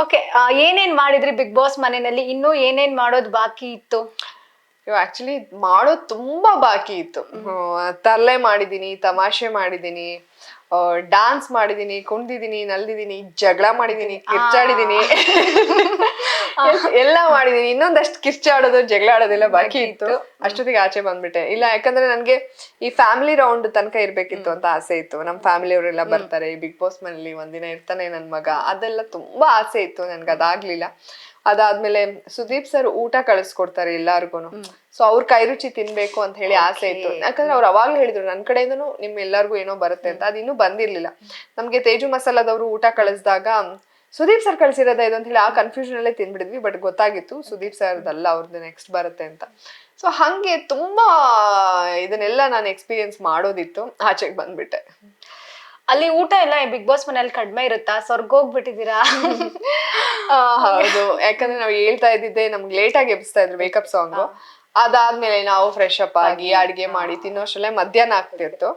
Okay. ಏನೇನ್ ಮಾಡಿದ್ರಿ big boss ಮನೆಯಲ್ಲಿ? ಇನ್ನೂ ಏನೇನ್ ಮಾಡೋದು ಬಾಕಿ ಇತ್ತು? ಆಕ್ಚುಲಿ ಮಾಡೋದು ತುಂಬಾ ಬಾಕಿ ಇತ್ತು. ತರ್ಲೆ ಮಾಡಿದೀನಿ, ತಮಾಷೆ ಮಾಡಿದೀನಿ, ಡಾನ್ಸ್ ಮಾಡಿದೀನಿ, ಕುಣ್ದಿದೀನಿ, ನಲ್ದಿದೀನಿ, ಜಗಳ ಮಾಡಿದೀನಿ, ಕಿರ್ಚಾಡಿದೀನಿ, ಎಲ್ಲ ಮಾಡಿದೀನಿ. ಇನ್ನೊಂದಷ್ಟು ಕಿರ್ಚಾಡೋದು ಜಗಳ ಆಡೋದೆಲ್ಲ ಬಾಕಿ ಇತ್ತು. ಅಷ್ಟೊತ್ತಿಗೆ ಆಚೆ ಬಂದ್ಬಿಟ್ಟೆ. ಇಲ್ಲ, ಯಾಕಂದ್ರೆ ನನ್ಗೆ ಈ ಫ್ಯಾಮಿಲಿ ರೌಂಡ್ ತನಕ ಇರ್ಬೇಕಿತ್ತು ಅಂತ ಆಸೆ ಇತ್ತು. ನಮ್ ಫ್ಯಾಮಿಲಿ ಅವರೆಲ್ಲ ಬರ್ತಾರೆ ಬಿಗ್ ಬಾಸ್ ಮನೇಲಿ, ಒಂದಿನ ಇರ್ತಾನೆ ನನ್ ಮಗ, ಅದೆಲ್ಲ ತುಂಬಾ ಆಸೆ ಇತ್ತು. ನನ್ಗೆ ಅದಾಗ್ಲಿಲ್ಲ. ಅದಾದ್ಮೇಲೆ ಸುದೀಪ್ ಸರ್ ಊಟ ಕಳಿಸ್ಕೊಡ್ತಾರೆ ಎಲ್ಲಾರ್ಗುನು. ಸೊ ಅವ್ರ ಕೈ ರುಚಿ ತಿನ್ಬೇಕು ಅಂತ ಹೇಳಿ ಆಸೆ ಇತ್ತು. ಯಾಕಂದ್ರೆ ಅವ್ರು ಅವಾಗ್ಲೂ ಹೇಳಿದ್ರು ನನ್ ಕಡೆಯಿಂದನು ನಿಮ್ ಎಲ್ಲಾರ್ಗು ಏನೋ ಬರುತ್ತೆ ಅಂತ. ಅದಿನ್ನೂ ಬಂದಿರ್ಲಿಲ್ಲ. ನಮ್ಗೆ ತೇಜು ಮಸಾಲದವ್ರು ಊಟ ಕಳಿಸಿದಾಗ ಸುದೀಪ್ ಸರ್ ಕಳ್ಸಿರೋದ ಇದು ಅಂತ ಹೇಳಿ ಆ ಕನ್ಫ್ಯೂಷನ್ ಅಲ್ಲೇ ತಿನ್ಬಿಡಿದ್ವಿ. ಬಟ್ ಗೊತ್ತಾಗಿತ್ತು ಸುದೀಪ್ ಸರ್ದಲ್ಲ, ಅವ್ರದ್ದು ನೆಕ್ಸ್ಟ್ ಬರುತ್ತೆ ಅಂತ. ಸೊ ಹಂಗೆ ತುಂಬಾ ಇದನ್ನೆಲ್ಲ ನಾನು ಎಕ್ಸ್ಪೀರಿಯನ್ಸ್ ಮಾಡೋದಿತ್ತು. ಆಚೆಗೆ ಬಂದ್ಬಿಟ್ಟೆ. ಅಲ್ಲಿ ಊಟ ಎಲ್ಲ ಬಿಗ್ ಬಾಸ್ ಮನೇಲಿ ಕಡಿಮೆ ಇರುತ್ತಾ? ಸ್ವರ್ಗ ಹೋಗ್ಬಿಟ್ಟಿದೀರಾ? ಹೌದು, ಯಾಕಂದ್ರೆ ನಾವ್ ಹೇಳ್ತಾ ಇದ್ದಿದ್ದೆ ನಮ್ಗೆ ಲೇಟ್ ಆಗಿ ಎಬ್ಸ್ತಾ ಇದ್ರು ವೇಕಪ್ ಸಾಂಗ್. ಅದಾದ್ಮೇಲೆ ನಾವು ಫ್ರೆಶ್ ಅಪ್ ಆಗಿ ಅಡ್ಗೆ ಮಾಡಿ ತಿನ್ನೋಷ್ಟರಲ್ಲೇ ಮಧ್ಯಾಹ್ನ ಆಗ್ತಿತ್ತು.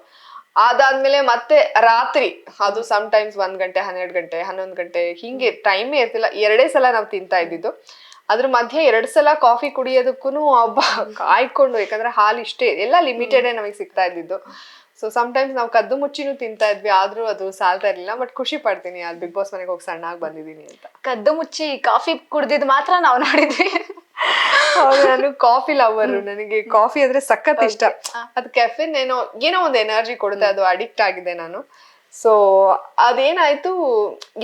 ಅದಾದ್ಮೇಲೆ ಮತ್ತೆ ರಾತ್ರಿ ಅದು ಸಮ್ ಟೈಮ್ಸ್ 1 ಗಂಟೆ, 12 ಗಂಟೆ, 11 ಗಂಟೆ ಹಿಂಗೆ ಟೈಮೇ ಇರ್ತಿಲ್ಲ. 2 ಸಲ ನಾವು ತಿಂತಾ ಇದ್ದಿದ್ದು. ಅದ್ರ ಮಧ್ಯೆ 2 ಸಲ ಕಾಫಿ ಕುಡಿಯೋದಕ್ಕೂ ಹಬ್ಬ ಕಾಯ್ಕೊಂಡು, ಯಾಕಂದ್ರೆ ಹಾಲು ಇಷ್ಟೇ ಎಲ್ಲ ಲಿಮಿಟೆಡ್ ನಮಗೆ ಸಿಗ್ತಾ ಇದ್ದಿದ್ದು. ಸೊ ಟೈಮ್ಸ್ ನಾವು ಕದ್ದು ಮುಚ್ಚಿನೂ ತಿಂತಾ ಇದ್ವಿ, ಆದ್ರೂ ಅದು ಸಾಲ್ತಾ ಇರ್ಲಿಲ್ಲ. ಬಟ್ ಖುಷಿ ಪಡ್ತೀನಿ ಅದು ಬಿಗ್ ಬಾಸ್ ಮನೆಗೆ ಹೋಗಿ ಸಣ್ಣ ಆಗಿ ಬಂದಿದ್ದೀನಿ ಅಂತ. ಕದ್ದು ಮುಚ್ಚಿ ಕಾಫಿ ಕುಡ್ದಿದ್ ಮಾತ್ರ ನಾವು ನೋಡಿದ್ವಿ. ಹೌದು, ನಾನು ಕಾಫಿ ಲವರ್. ನನಗೆ ಕಾಫಿ ಅಂದ್ರೆ ಸಖತ್ ಇಷ್ಟ. ಅದು ಕೆಫಿನ್ ಏನೋ ಒಂದು ಎನರ್ಜಿ ಕೊಡುತ್ತೆ, ಅದು ಅಡಿಕ್ಟ್ ಆಗಿದೆ ನಾನು. ಸೊ ಅದೇನಾಯ್ತು,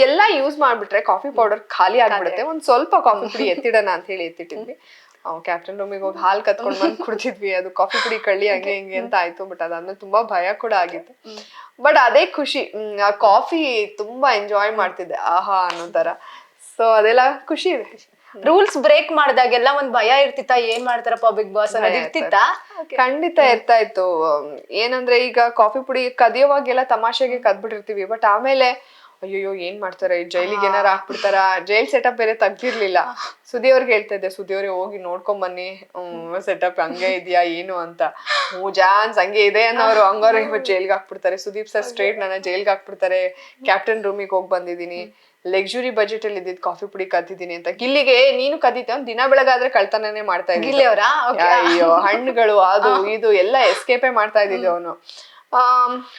ಎಲ್ಲಾ ಯೂಸ್ ಮಾಡ್ಬಿಟ್ರೆ ಕಾಫಿ ಪೌಡರ್ ಖಾಲಿ ಆಗ್ಬಿಡುತ್ತೆ. ಒಂದ್ ಸ್ವಲ್ಪ ಕಾಫಿ ಪುಡಿ ಎತ್ತಿಡೋಣ ಅಂತ ಹೇಳಿ ಎತ್ತಿಟ್ಟಿದ್ವಿ. ಕ್ಯಾಪ್ಟನ್ ರೂಮಿಗೆ ಹೋಗಿ ಹಾಲ್ ಕತ್ಕೊಂಡ್ ಬಂದ್ ಕುಡ್ತಿದ್ವಿ. ಅದು ಕಾಫಿ ಪುಡಿ ಕಳ್ಳಿ ಹಂಗೆ ಹಿಂಗೆ ಅಂತ ಆಯ್ತು. ಬಟ್ ಅದಾದ್ಮೇಲೆ ತುಂಬಾ ಭಯ ಕೂಡ ಆಗಿತ್ತು. ಬಟ್ ಅದೇ ಖುಷಿ. ಆ ಕಾಫಿ ತುಂಬಾ ಎಂಜಾಯ್ ಮಾಡ್ತಿದ್ದೆ, ಆಹಾ ಅನ್ನೋ ತರ. ಸೊ ಅದೆಲ್ಲ ಖುಷಿ ಇದೆ. ರೂಲ್ಸ್ ಬ್ರೇಕ್ ಮಾಡಿದಾಗೆಲ್ಲ ಒಂದ್ ಭಯ ಇರ್ತಿತ್ತ, ಏನ್ ಮಾಡ್ತಾರಪ್ಪ ಬಿಗ್ ಬಾಸ್ ಅನ್ನೋದು ಇರ್ತಿತ್ತ? ಖಂಡಿತ ಇರ್ತಾ ಇತ್ತು. ಏನಂದ್ರೆ ಈಗ ಕಾಫಿ ಪುಡಿ ಕದಿಯೋವಾಗೆಲ್ಲ ತಮಾಷೆಗೆ ಕದ್ಬಿಟ್ಟಿರ್ತೀವಿ. ಬಟ್ ಆಮೇಲೆ ಅಯ್ಯೋ ಏನ್ ಮಾಡ್ತಾರೆ, ಜೈಲಿಗೆ ಏನಾರ ಹಾಕ್ಬಿಡ್ತಾರ. ಜೈಲ್ ಸೆಟಪ್ ಬೇರೆ ತೆಗ್ದಿರ್ಲಿಲ್ಲ. ಸುದಿ ಅವ್ರಿಗೆ ಹೇಳ್ತಾ ಇದ್ದೆ, ಸುದಿ ಅವ್ರಿಗೆ ಹೋಗಿ ನೋಡ್ಕೊಂಡ್ ಬನ್ನಿ ಸೆಟಪ್ ಹಂಗೆ ಇದೆಯಾ ಏನು ಅಂತ. ಜಾನ್ಸ್ ಹಂಗೆ ಇದೆ ಅನ್ನೋರು ಹಂಗವ್ರೆ ಜೈಲ್ಗೆ ಹಾಕ್ಬಿಡ್ತಾರೆ. ಸುದೀಪ್ ಸರ್ ಸ್ಟ್ರೇಟ್ ನನ್ನ ಜೈಲ್ಗೆ ಹಾಕ್ಬಿಡ್ತಾರೆ. ಕ್ಯಾಪ್ಟನ್ ರೂಮಿಗೆ ಹೋಗಿ ಬಂದಿದ್ದೀನಿ. ಲಕ್ಸುರಿ ಬಜೆಟ್ ಅಲ್ಲಿ ಇದ್ದಿದ್ ಕಾಫಿ ಪುಡಿ ಕದ್ದಿದ್ದೀನಿ ಅಂತ. ಗಿಲ್ಲಿಗೆ ನೀನು ಕದ್ದಿದ್ದೆ, ದಿನ ಬೆಳಗಾದ್ರೆ ಕಳ್ತನನೇ ಮಾಡ್ತಾ ಇದ್ದೀನಿ. ಅಯ್ಯೋ ಹಣ್ಣುಗಳು ಅದು ಇದು ಎಲ್ಲ ಎಸ್ಕೇಪೇ ಮಾಡ್ತಾ ಇದ್ದಿದ್ದು ಅವನು.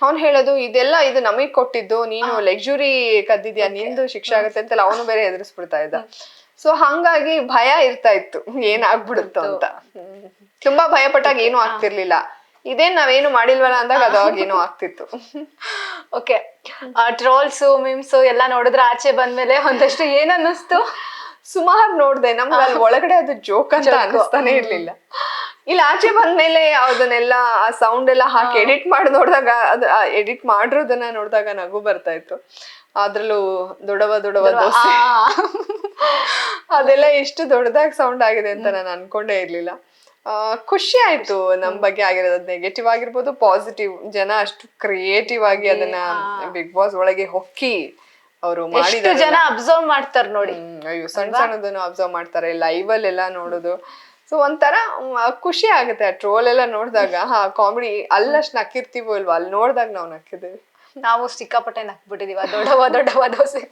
ಅವ್ನು ಹೇಳೋದು ಇದೆಲ್ಲ ಇದು ನಮಗ್ ಕೊಟ್ಟಿದ್ದು, ನೀನು ಲಕ್ಸುರಿ ಕದ್ದಿದ್ಯಾ, ನಿಂದು ಶಿಕ್ಷೆ ಆಗುತ್ತೆ ಅಂತೆಲ್ಲ ಅವನು ಬೇರೆ ಎದುರಿಸ್ಬಿಡ್ತಾ ಇದ್ದ. ಸೊ ಹಂಗಾಗಿ ಭಯ ಇರ್ತಾ ಇತ್ತು, ಏನಾಗ್ಬಿಡುತ್ತೋ ಅಂತ. ತುಂಬಾ ಭಯ ಪಟ್ಟಾಗ ಏನು ಆಗ್ತಿರ್ಲಿಲ್ಲ. ಇದೇನ್ ನಾವೇನು ಮಾಡಿಲ್ವಲ್ಲ ಅಂದಾಗ ಅದಾಗ ಏನೋ ಆಗ್ತಿತ್ತು. ಓಕೆ. ಟ್ರೋಲ್ಸ್ ಮೀಮ್ಸ್ ಎಲ್ಲ ನೋಡಿದ್ರೆ ಆಚೆ ಬಂದ್ಮೇಲೆ ಒಂದಷ್ಟು ಏನ್ ಅನ್ನಿಸ್ತು? ಸುಮಾರು ನೋಡ್ದೆ. ನಮ್ಗೆ ಅಲ್ಲಿ ಒಳಗಡೆ ಅದು ಜೋಕ್ ಅಂತ ಅನಿಸ್ತಾನೆ ಇರ್ಲಿಲ್ಲ. ಇಲ್ಲಿ ಆಚೆ ಬಂದ್ಮೇಲೆ ಅದನ್ನೆಲ್ಲ ಆ ಸೌಂಡ್ ಎಲ್ಲ ಹಾಕಿ ಎಡಿಟ್ ಮಾಡಿ ನೋಡಿದಾಗ, ಅದು ಎಡಿಟ್ ಮಾಡಿರೋದನ್ನ ನೋಡಿದಾಗ ನಗು ಬರ್ತಾ ಇತ್ತು. ಅದ್ರಲ್ಲೂ ದೊಡ್ಡವ ದೋಸೆ ಅದೆಲ್ಲ ಎಷ್ಟು ದೊಡ್ಡದಾಗಿ ಸೌಂಡ್ ಆಗಿದೆ ಅಂತ ನಾನು ಅನ್ಕೊಂಡೇ ಇರ್ಲಿಲ್ಲ. ಖುಷಿ ಆಯ್ತು ನಮ್ ಬಗ್ಗೆ ಆಗಿರೋದು. ನೆಗೆಟಿವ್ ಆಗಿರ್ಬೋದು, ಪಾಸಿಟಿವ್. ಜನ ಅಷ್ಟು ಕ್ರಿಯೇಟಿವ್ ಆಗಿ ಅದನ್ನ ಬಿಗ್ ಬಾಸ್ ಒಳಗೆ ಹೊಕ್ಕಿ ಅವರು ಮಾಡಿದ ಜನ ಅಬ್ಸರ್ವ್ ಮಾಡ್ತಾರ ನೋಡಿ. ಅಯ್ಯೋ ಸಣ್ಣ ಸಣ್ಣದನ್ನು ಅಬ್ಸರ್ವ್ ಮಾಡ್ತಾರೆ ಲೈವ್ ಅಲ್ಲೆಲ್ಲ ನೋಡೋದು. ಸೊ ಒಂಥರ ಖುಷಿ ಆಗುತ್ತೆ. ಆ ಟ್ರೋಲ್ ಎಲ್ಲ ನೋಡಿದಾಗ, ಕಾಮಿಡಿ ಅಲ್ಲಷ್ಟು ನಕ್ಕಿರ್ತೀವೋ ಇಲ್ವಾ, ಅಲ್ಲಿ ನೋಡಿದಾಗ ನಾವು ನಕ್ಕಿದ್ದೀವಿ. ನಾವು ಸಿಕ್ಕಾಪಟ್ಟೆ ನಕ್ಬಿಟ್ಟಿದೀವ ದೊಡ್ಡವ ದೋಸೆ.